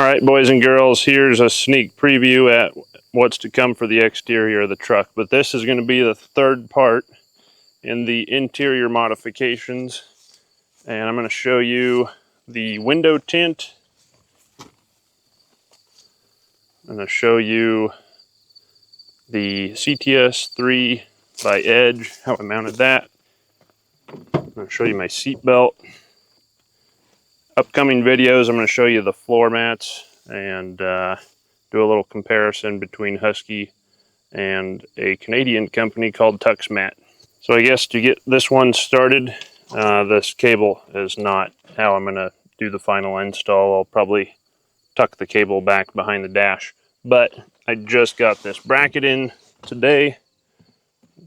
Alright, boys and girls, here's a sneak preview at what's to come for the exterior of the truck. But this is going to be the third part in the interior modifications. And I'm going to show you the window tint. I'm going to show you the CTS3 by Edge, how I mounted that. I'm going to show you my seat belt. Upcoming videos, I'm going to show you the floor mats and do a little comparison between Husky and a Canadian company called TuxMat. So I guess to get this one started, this cable is not how I'm going to do the final install. I'll probably tuck the cable back behind the dash. But I just got this bracket in today.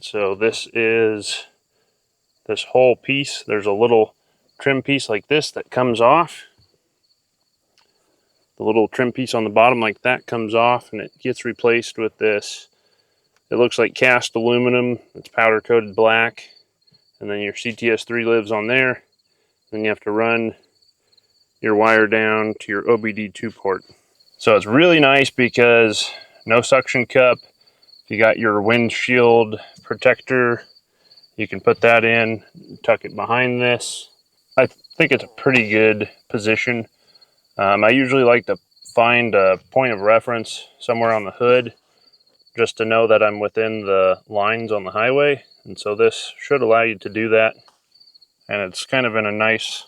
So this is this whole piece. There's a little trim piece like this that comes off. The little trim piece on the bottom like that comes off, and it gets replaced with this. It looks like cast aluminum. It's powder coated black, and then your CTS3 lives on there. Then you have to run your wire down to your OBD2 port. So it's really nice because no suction cup. If you got your windshield protector, you can put that in, tuck it behind this. I think it's a pretty good position. I usually like to find a point of reference somewhere on the hood just to know that I'm within the lines on the highway. And so this should allow you to do that. And it's kind of in a nice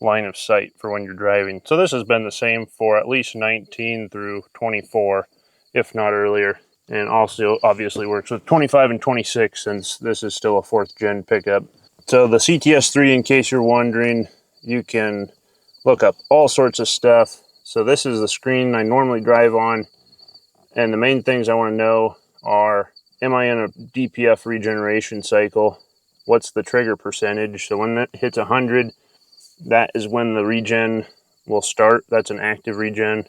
line of sight for when you're driving. So this has been the same for at least 19 through 24, if not earlier. And also obviously works with 25 and 26 since this is still a 4th gen pickup. So the CTS3, in case you're wondering, you can look up all sorts of stuff. So this is the screen I normally drive on. And the main things I want to know are, am I in a DPF regeneration cycle? What's the trigger percentage? So when that hits 100, that is when the regen will start. That's an active regen.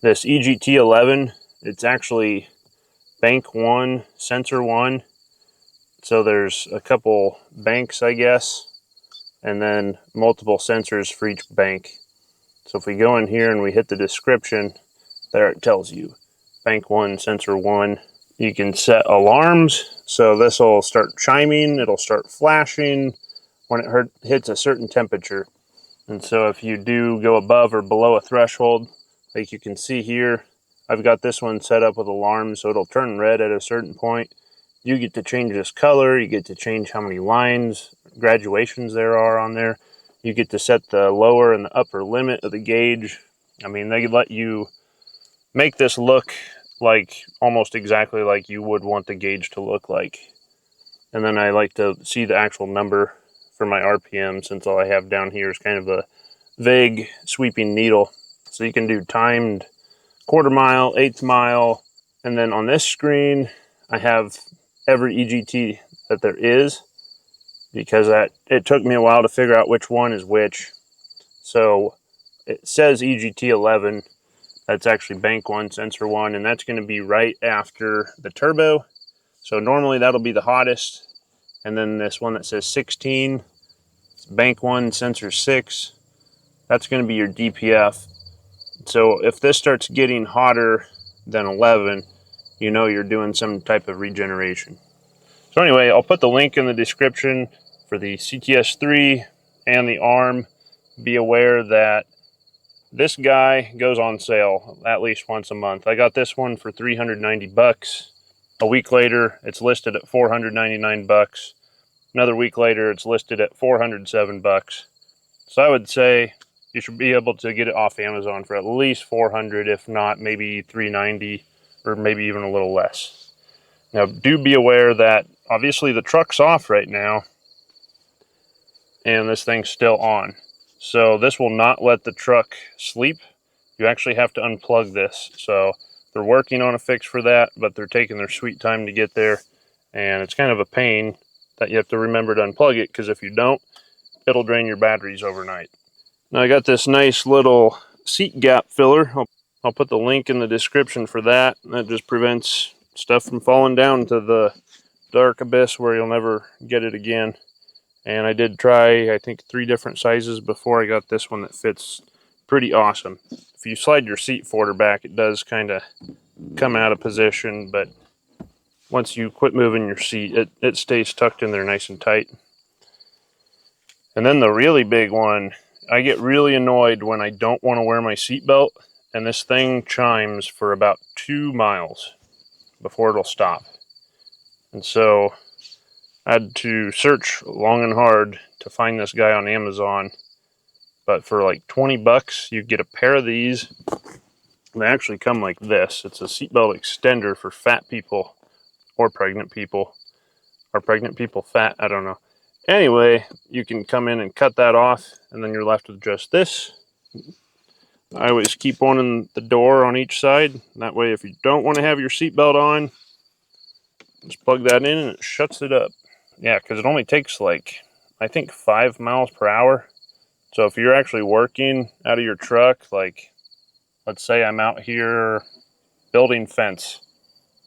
This EGT11, it's actually bank 1, sensor 1. So there's a couple banks, I guess, and then multiple sensors for each bank. So if we go in here and we hit the description, there it tells you bank 1, sensor 1. You can set alarms, so this will start chiming, it'll start flashing when it hits a certain temperature. And so if you do go above or below a threshold, like you can see here, I've got this one set up with alarms, so it'll turn red at a certain point. You get to change this color, you get to change how many lines, graduations there are on there. You get to set the lower and the upper limit of the gauge. I mean, they let you make this look like almost exactly like you would want the gauge to look like. And then I like to see the actual number for my RPM, since all I have down here is kind of a vague sweeping needle. So you can do timed quarter mile, eighth mile, and then on this screen I have every EGT that there is, because it took me a while to figure out which one is which. So it says EGT11, that's actually bank 1, sensor 1, and that's going to be right after the turbo. So normally that'll be the hottest. And then this one that says 16, it's bank 1, sensor 6, that's going to be your DPF. So if this starts getting hotter than 11, you know you're doing some type of regeneration. So anyway, I'll put the link in the description for the CTS3 and the ARM. Be aware that this guy goes on sale at least once a month. I got this one for 390 bucks. A week later, it's listed at 499 bucks. Another week later, it's listed at 407 bucks. So I would say you should be able to get it off Amazon for at least 400, if not maybe 390, or maybe even a little less. Now, do be aware that obviously the truck's off right now, and this thing's still on. So this will not let the truck sleep. You actually have to unplug this. So they're working on a fix for that, but they're taking their sweet time to get there. And it's kind of a pain that you have to remember to unplug it, because if you don't, it'll drain your batteries overnight. Now I got this nice little seat gap filler. I'll put the link in the description for that. That just prevents stuff from falling down to the dark abyss where you'll never get it again. And I did try, I think, 3 different sizes before I got this one that fits pretty awesome. If you slide your seat forward or back, it does kind of come out of position, but once you quit moving your seat, it stays tucked in there nice and tight. And then the really big one, I get really annoyed when I don't want to wear my seatbelt, and this thing chimes for about 2 miles before it'll stop. And so I had to search long and hard to find this guy on Amazon. But for like 20 bucks, you get a pair of these. They actually come like this. It's a seatbelt extender for fat people or pregnant people. Are pregnant people fat? I don't know. Anyway, you can come in and cut that off, and then you're left with just this. I always keep one in the door on each side. That way, if you don't want to have your seatbelt on, just plug that in and it shuts it up. Yeah, because it only takes like, I think 5 miles per hour. So if you're actually working out of your truck, like let's say I'm out here building fence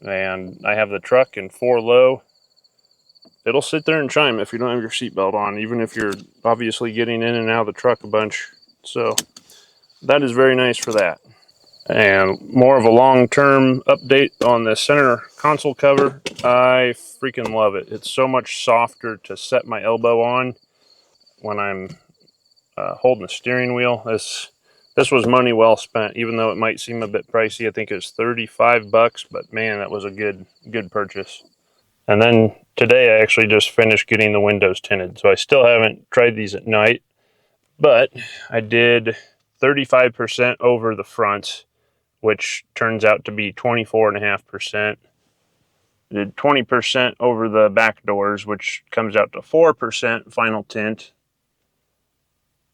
and I have the truck in 4 low, it'll sit there and chime if you don't have your seatbelt on, even if you're obviously getting in and out of the truck a bunch. So that is very nice for that. And more of a long-term update on the center console cover. I freaking love it. It's so much softer to set my elbow on when I'm holding the steering wheel. This was money well spent, even though it might seem a bit pricey. I think it was 35 bucks, but man, that was a good purchase. And then today I actually just finished getting the windows tinted. So I still haven't tried these at night, but I did 35% over the fronts, which turns out to be 24.5%. I did 20% over the back doors, which comes out to 4% final tint.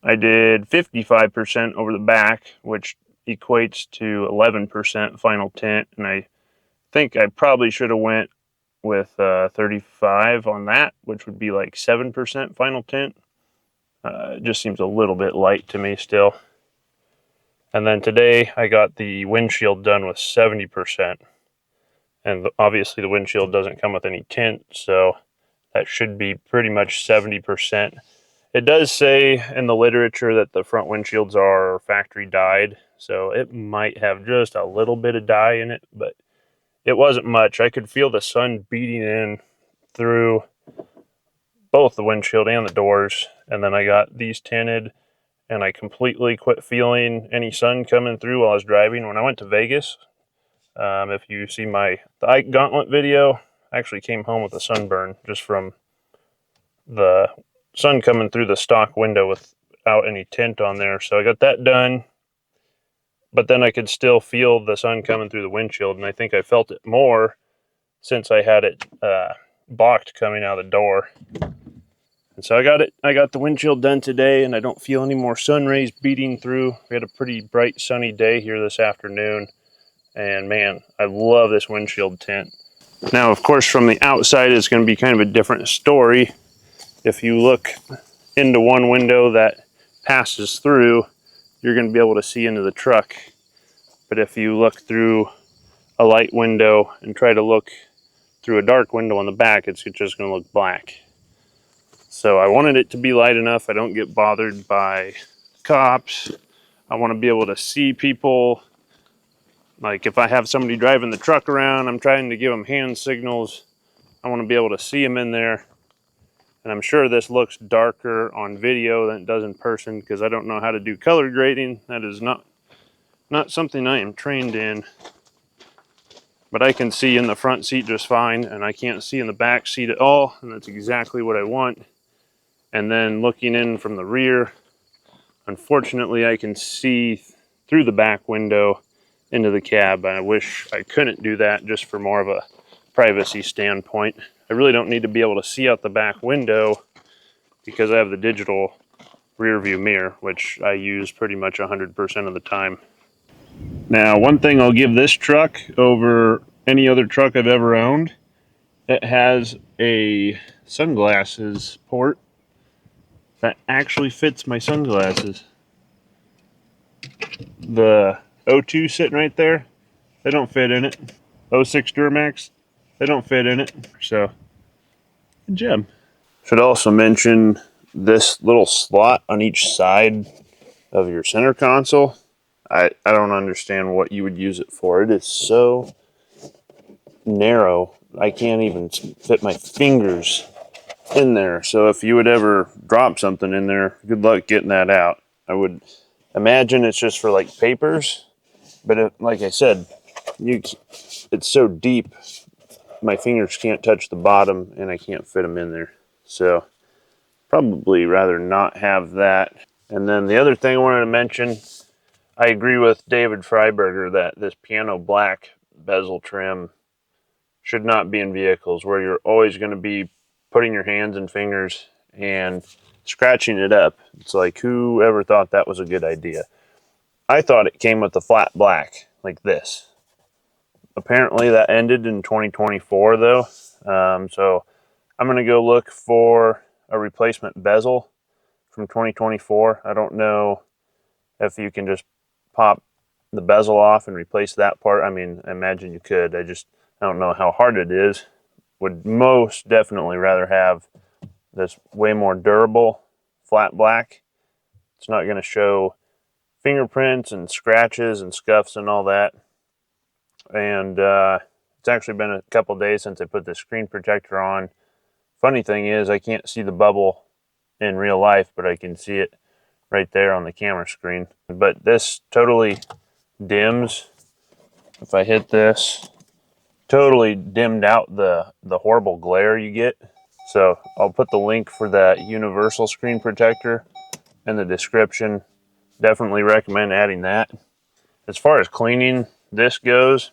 I did 55% over the back, which equates to 11% final tint, and I think I probably should have went with 35 on that, which would be like 7% final tint. It just seems a little bit light to me still. And then today I got the windshield done with 70%, and obviously the windshield doesn't come with any tint, so that should be pretty much 70%. It does say in the literature that the front windshields are factory dyed, so it might have just a little bit of dye in it, but it wasn't much. I could feel the sun beating in through both the windshield and the doors, and then I got these tinted, and I completely quit feeling any sun coming through while I was driving. When I went to Vegas, if you see my the Ike Gauntlet video, I actually came home with a sunburn just from the sun coming through the stock window without any tint on there. So I got that done, but then I could still feel the sun coming through the windshield, and I think I felt it more since I had it blocked coming out of the door. And so I got the windshield done today, and I don't feel any more sun rays beating through. We had a pretty bright sunny day here this afternoon, and man, I love this windshield tint. Now, of course, from the outside, it's going to be kind of a different story. If you look into one window that passes through, you're going to be able to see into the truck. But if you look through a light window and try to look through a dark window on the back, it's just going to look black. So I wanted it to be light enough I don't get bothered by cops. I want to be able to see people. Like if I have somebody driving the truck around, I'm trying to give them hand signals. I want to be able to see them in there. And I'm sure this looks darker on video than it does in person because I don't know how to do color grading. That is not something I am trained in. But I can see in the front seat just fine, and I can't see in the back seat at all, and that's exactly what I want. And then looking in from the rear, unfortunately I can see through the back window into the cab. I wish I couldn't do that just for more of a privacy standpoint. I really don't need to be able to see out the back window because I have the digital rear view mirror, which I use pretty much 100% of the time. Now, one thing I'll give this truck over any other truck I've ever owned, it has a sunglasses port that actually fits my sunglasses. The O2 sitting right there, they don't fit in it. 06 Duramax, they don't fit in it. So, good job. Should also mention this little slot on each side of your center console. I don't understand what you would use it for. It is so narrow. I can't even fit my fingers in there. So if you would ever drop something in there, good luck getting that out. I would imagine it's just for like papers, but like I said, it's so deep, my fingers can't touch the bottom and I can't fit them in there. So probably rather not have that. And then the other thing I wanted to mention, I agree with David Freiberger that this piano black bezel trim should not be in vehicles where you're always going to be putting your hands and fingers and scratching it up. It's like, whoever thought that was a good idea? I thought it came with the flat black, like this. Apparently that ended in 2024 though. So I'm going to go look for a replacement bezel from 2024. I don't know if you can just pop the bezel off and replace that part. I mean, I imagine you could. I don't know how hard it is. Would most definitely rather have this way more durable flat black. It's not going to show fingerprints and scratches and scuffs and all that. And it's actually been a couple days since I put the screen protector on. Funny thing is, I can't see the bubble in real life, but I can see it right there on the camera screen. But this totally dims. If I hit this, totally dimmed out the horrible glare you get. So I'll put the link for that universal screen protector in the description. Definitely recommend adding that. As far as cleaning this goes,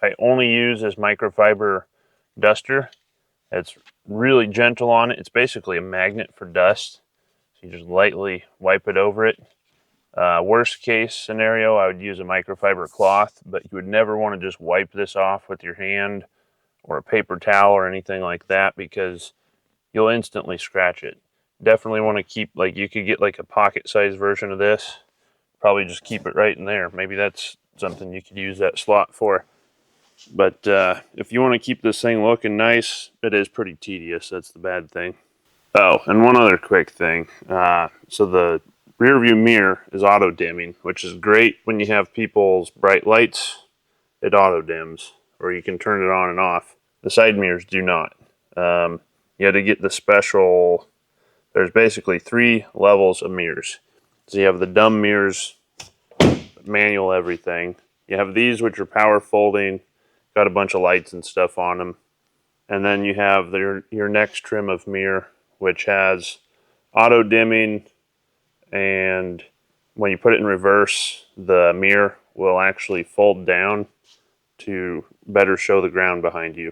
I only use this microfiber duster. It's really gentle on it. It's basically a magnet for dust. So you just lightly wipe it over it. Worst case scenario, I would use a microfiber cloth, but you would never want to just wipe this off with your hand or a paper towel or anything like that, because you'll instantly scratch it. Definitely want to keep, like, you could get like a pocket size version of this. Probably just keep it right in there. Maybe that's something you could use that slot for. But if you want to keep this thing looking nice, it is pretty tedious. That's the bad thing. Oh, and one other quick thing. So the rear view mirror is auto dimming, which is great when you have people's bright lights. It auto dims, or you can turn it on and off. The side mirrors do not. You had to get the special. There's basically 3 levels of mirrors. So you have the dumb mirrors, manual everything. You have these, which are power folding, got a bunch of lights and stuff on them. And then you have your next trim of mirror, which has auto dimming, and when you put it in reverse, the mirror will actually fold down to better show the ground behind you.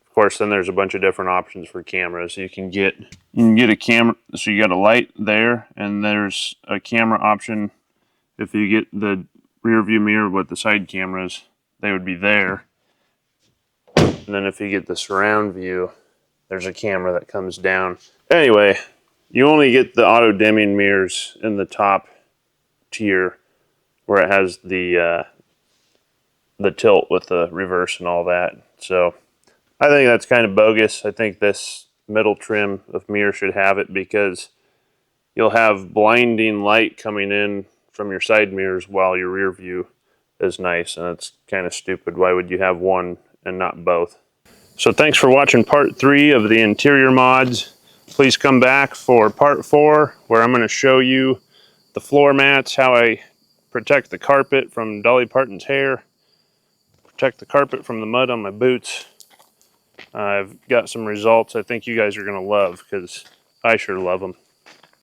Of course, then there's a bunch of different options for cameras. You can get a camera, so you got a light there, and there's a camera option. If you get the rear view mirror with the side cameras, they would be there. And then if you get the surround view, there's a camera that comes down. Anyway, you only get the auto dimming mirrors in the top tier where it has the tilt with the reverse and all that. So I think that's kind of bogus. I think this middle trim of mirror should have it, because you'll have blinding light coming in from your side mirrors while your rear view is nice, and it's kind of stupid. Why would you have one and not both? So thanks for watching part 3 of the interior mods. Please come back for part 4, where I'm going to show you the floor mats, how I protect the carpet from Dolly Parton's hair, protect the carpet from the mud on my boots. I've got some results I think you guys are going to love, because I sure love them.